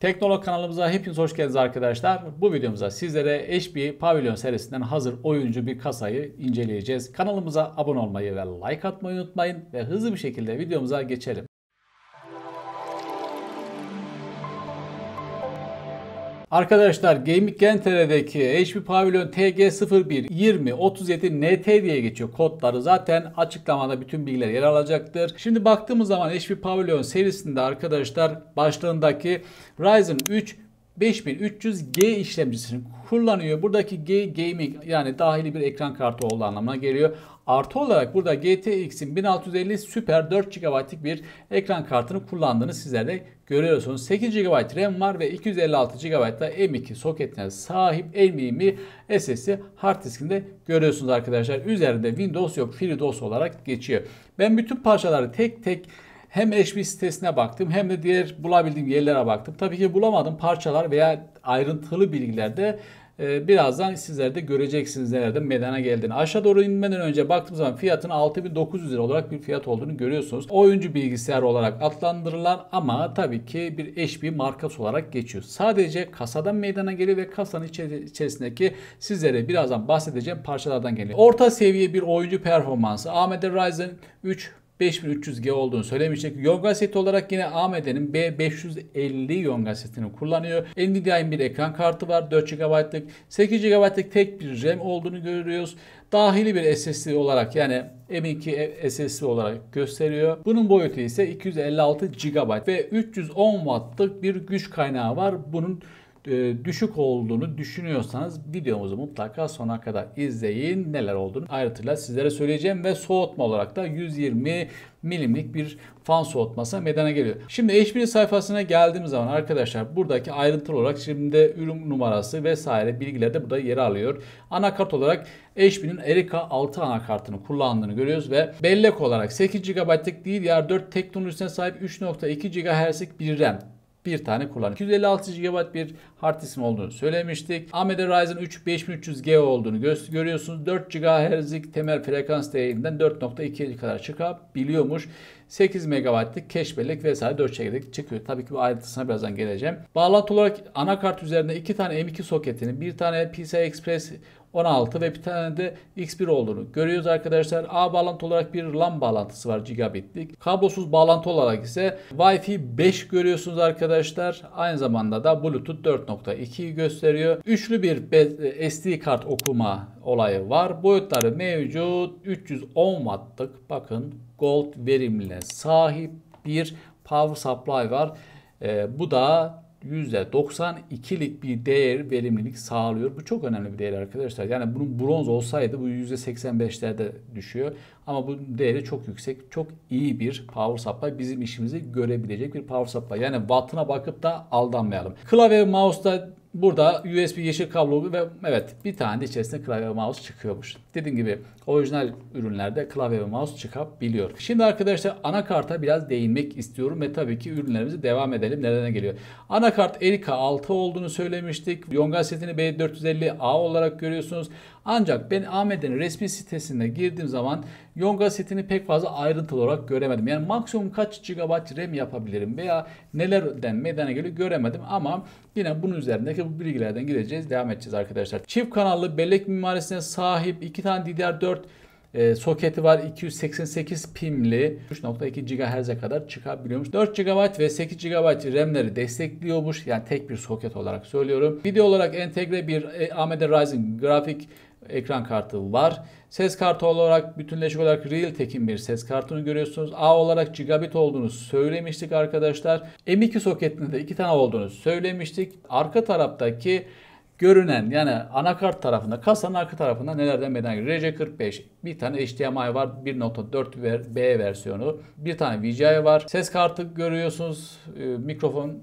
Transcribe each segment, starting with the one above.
Teknolog kanalımıza hepiniz hoş geldiniz arkadaşlar. Bu videomuzda sizlere HP Pavilion serisinden hazır oyuncu bir kasayı inceleyeceğiz. Kanalımıza abone olmayı ve like atmayı unutmayın ve hızlı bir şekilde videomuza geçelim. Arkadaşlar Gaming Gentere'deki HP Pavilion TG012037NT diye geçiyor kodları. Zaten açıklamada bütün bilgiler yer alacaktır. Şimdi baktığımız zaman HP Pavilion serisinde arkadaşlar başlığındaki Ryzen 3 5300G işlemcisini kullanıyor. Buradaki G Gaming yani dahili bir ekran kartı olduğu anlamına geliyor. Artı olarak burada GTX'in 1650 Super 4 GB'lik bir ekran kartını kullandığını sizler de görüyorsunuz. 8 GB RAM var ve 256 GB da M2 soketine sahip NVMe SSD hard diskinde görüyorsunuz arkadaşlar. Üzerinde Windows yok, FreeDOS olarak geçiyor. Ben bütün parçaları tek tek hem HP sitesine baktım hem de diğer bulabildiğim yerlere baktım. Tabii ki bulamadım parçalar veya ayrıntılı bilgilerde birazdan sizler de göreceksiniz nereden meydana geldiğini. Aşağı doğru inmeden önce baktığım zaman fiyatın 6900 lira olarak bir fiyat olduğunu görüyorsunuz. Oyuncu bilgisayar olarak adlandırılan ama tabii ki bir HP markası olarak geçiyor. Sadece kasadan meydana geliyor ve kasanın içerisindeki sizlere birazdan bahsedeceğim parçalardan geliyor. Orta seviye bir oyuncu performansı. AMD Ryzen 3 5300G olduğunu söylemiştik. Yonga seti olarak yine AMD'nin B550 Yonga setini kullanıyor. Nvidia'nın bir ekran kartı var. 4 GB'lık. 8 GB'lık tek bir RAM olduğunu görüyoruz. Dahili bir SSD olarak yani M2 SSD olarak gösteriyor. Bunun boyutu ise 256 GB ve 310 Watt'lık bir güç kaynağı var. Bunun düşük olduğunu düşünüyorsanız videomuzu mutlaka sona kadar izleyin. Neler olduğunu ayrıntıyla sizlere söyleyeceğim ve soğutma olarak da 120 milimlik bir fan soğutması meydana geliyor. Şimdi HP sayfasına geldiğimiz zaman arkadaşlar buradaki ayrıntılı olarak şimdi ürün numarası vesaire bilgiler de burada yer alıyor. Anakart olarak HP'nin Erica 6 anakartını kullandığını görüyoruz ve bellek olarak 8 GB'lık DDR4 teknolojisine sahip 3.2 GHz'lik bir RAM. Bir tane kullanıyor. 256 GB bir hard diskin olduğunu söylemiştik. AMD Ryzen 3 5300G olduğunu görüyorsunuz. 4 GHz'lik temel frekans değerinden 4.2'ye kadar çıkabiliyormuş. 8 MB'lık cache bellek vesaire 4 çekirdek çıkıyor. Tabii ki bu ayrıntısına birazdan geleceğim. Bağlantı olarak anakart üzerinde 2 tane M2 soketinin, bir tane PCI Express 16 ve bir tane de X1 olduğunu görüyoruz arkadaşlar. A bağlantı olarak bir LAN bağlantısı var gigabitlik. Kablosuz bağlantı olarak ise Wi-Fi 5 görüyorsunuz arkadaşlar. Aynı zamanda da Bluetooth 4.2'yi gösteriyor. Üçlü bir SD kart okuma olayı var. Boyutları mevcut. 310 Watt'lık bakın Gold verimliliğine sahip bir power supply var. Bu da %92'lik bir verimlilik sağlıyor. Bu çok önemli bir değer arkadaşlar. Yani bunun bronz olsaydı bu %85'lerde düşüyor. Ama bu değeri çok yüksek. Çok iyi bir power supply. Bizim işimizi görebilecek bir power supply. Yani wattına bakıp da aldanmayalım. Klavye ve mouse'da burada USB yeşil kablo ve evet bir tane de içerisinde klavye ve mouse çıkıyormuş. Dediğim gibi orijinal ürünlerde klavye ve mouse çıkabiliyor. Şimdi arkadaşlar anakarta biraz değinmek istiyorum ve tabii ki ürünlerimize devam edelim. Nereden geliyor? Anakart Erica 6 olduğunu söylemiştik. Yonga setini B450A olarak görüyorsunuz. Ancak ben AMD'nin resmi sitesine girdiğim zaman Yonga setini pek fazla ayrıntılı olarak göremedim. Yani maksimum kaç GB RAM yapabilirim veya nelerden meydana geliyor göremedim ama yine bunun üzerindeki bu bilgilerden gideceğiz, devam edeceğiz arkadaşlar. Çift kanallı bellek mimarisine sahip 2 tane DDR4 soketi var. 288 pimli 3.2 GHz'e kadar çıkabiliyormuş. 4 GB ve 8 GB RAM'leri destekliyormuş. Yani tek bir soket olarak söylüyorum. Video olarak entegre bir AMD Ryzen grafik ekran kartı var. Ses kartı olarak bütünleşik olarak Realtek'in bir ses kartını görüyorsunuz. A olarak gigabit olduğunu söylemiştik arkadaşlar. M2 soketinde de 2 tane olduğunu söylemiştik. Arka taraftaki görünen yani anakart tarafında, kasanın arka tarafında nelerden meydana geliyor? RJ45, bir tane HDMI var, 1.4B versiyonu, bir tane VGA var. Ses kartı görüyorsunuz, mikrofon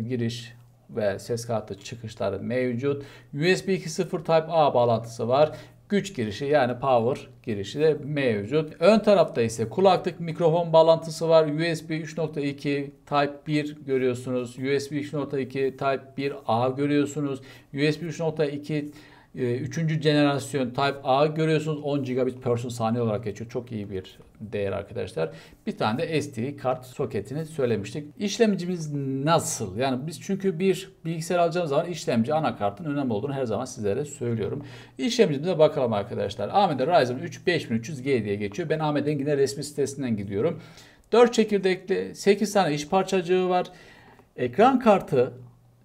giriş ve ses kartı çıkışları mevcut. USB 2.0 Type-A bağlantısı var. Güç girişi yani power girişi de mevcut. Ön tarafta ise kulaklık mikrofon bağlantısı var. USB 3.2 Type 1 görüyorsunuz. USB 3.2 Type 1A görüyorsunuz. USB 3.2 Üçüncü jenerasyon Type A görüyorsunuz. 10 gigabit per saniye olarak geçiyor. Çok iyi bir değer arkadaşlar. Bir tane de SD kart soketini söylemiştik. İşlemcimiz nasıl? Yani biz çünkü bir bilgisayar alacağımız zaman işlemci anakartın önemli olduğunu her zaman sizlere söylüyorum. İşlemcimize bakalım arkadaşlar. AMD Ryzen 3 5300G diye geçiyor. Ben AMD'nin yine resmi sitesinden gidiyorum. 4 çekirdekli, 8 tane iş parçacığı var. Ekran kartı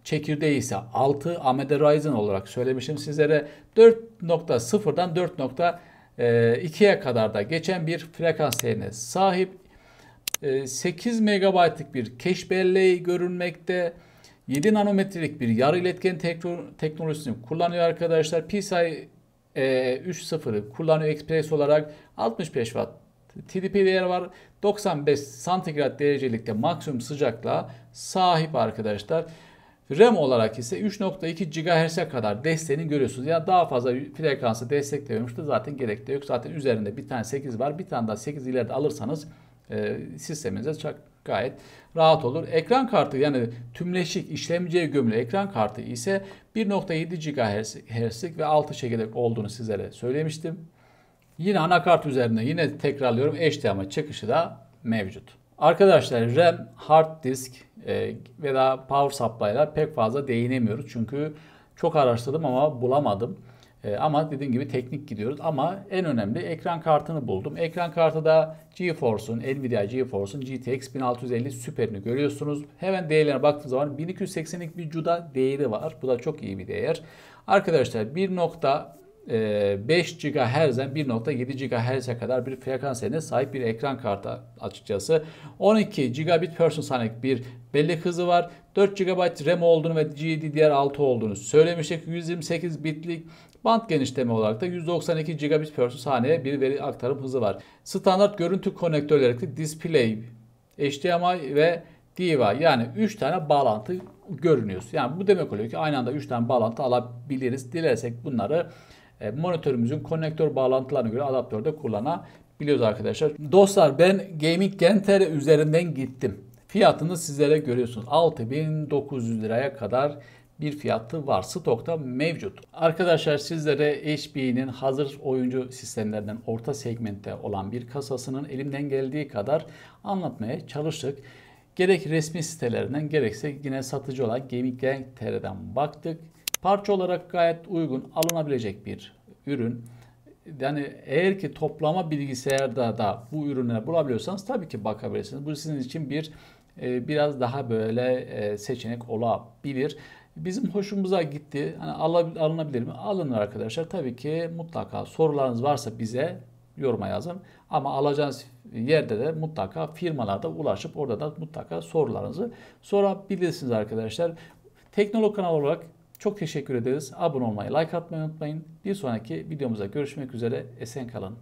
çekirdeği ise 6 AMD Ryzen olarak söylemişim sizlere. 4.0'dan 4.2'ye kadar da geçen bir frekans değerine sahip. 8 MB'lık bir cache belleği görünmekte. 7 nanometrelik bir yarı iletken teknolojisini kullanıyor arkadaşlar. PCI 3.0'ı kullanıyor Express olarak. 65 Watt TDP değeri var. 95 santigrat derecelikte maksimum sıcaklığa sahip arkadaşlar. RAM olarak ise 3.2 GHz'e kadar desteğini görüyorsunuz. Yani daha fazla frekansı destekliyormuş da zaten gerek de yok. Zaten üzerinde bir tane 8 var. Bir tane daha 8 ileride alırsanız sisteminize çok gayet rahat olur. Ekran kartı yani tümleşik işlemciye gömülü ekran kartı ise 1.7 GHz'lik ve 6 çekirdek olduğunu sizlere söylemiştim. Yine anakart üzerinde yine tekrarlıyorum HDMI çıkışı da mevcut. Arkadaşlar RAM, hard disk ve da power supply'lar pek fazla değinemiyoruz. Çünkü çok araştırdım ama bulamadım. Ama dediğim gibi teknik gidiyoruz. Ama en önemli ekran kartını buldum. Ekran kartı da GeForce'un, Nvidia GeForce'un GTX 1650 Super'ini görüyorsunuz. Hemen değerlerine baktığınız zaman 1280'lik bir CUDA değeri var. Bu da çok iyi bir değer. Arkadaşlar 1.5 GHz'den 1.7 GHz'e kadar bir frekans değerine sahip bir ekran kartı açıkçası. 12 gigabit per saniyelik bir bellek hızı var. 4 GB RAM olduğunu ve GDDR6 olduğunu söylemiştik. 128 bitlik band genişleme olarak da 192 gigabit per saniye bir veri aktarım hızı var. Standart görüntü konektörleri Display, HDMI ve DVI yani 3 tane bağlantı görünüyor. Yani bu demek oluyor ki aynı anda 3 tane bağlantı alabiliriz. Dilersek bunları monitörümüzün konektör bağlantılarına göre adaptörde kullanabiliyoruz arkadaşlar. Dostlar ben Gaming Gen.tr üzerinden gittim. Fiyatını sizlere görüyorsunuz. 6.900 liraya kadar bir fiyatı var. Stokta mevcut. Arkadaşlar sizlere HP'nin hazır oyuncu sistemlerden orta segmentte olan bir kasasının elimden geldiği kadar anlatmaya çalıştık. Gerek resmi sitelerinden gerekse yine satıcı olan Gaming Gen.tr'den baktık. Parça olarak gayet uygun alınabilecek bir ürün. Yani eğer ki toplama bilgisayarda da bu ürünleri bulabiliyorsanız tabii ki bakabilirsiniz. Bu sizin için biraz daha böyle seçenek olabilir. Bizim hoşumuza gitti. Hani alınabilir mi? Alınır arkadaşlar. Tabii ki mutlaka sorularınız varsa bize yoruma yazın. Ama alacağınız yerde de mutlaka firmalarda ulaşıp orada da mutlaka sorularınızı sorabilirsiniz arkadaşlar. Teknolog kanal olarak çok teşekkür ederiz. Abone olmayı, like atmayı unutmayın. Bir sonraki videomuzda görüşmek üzere. Esen kalın.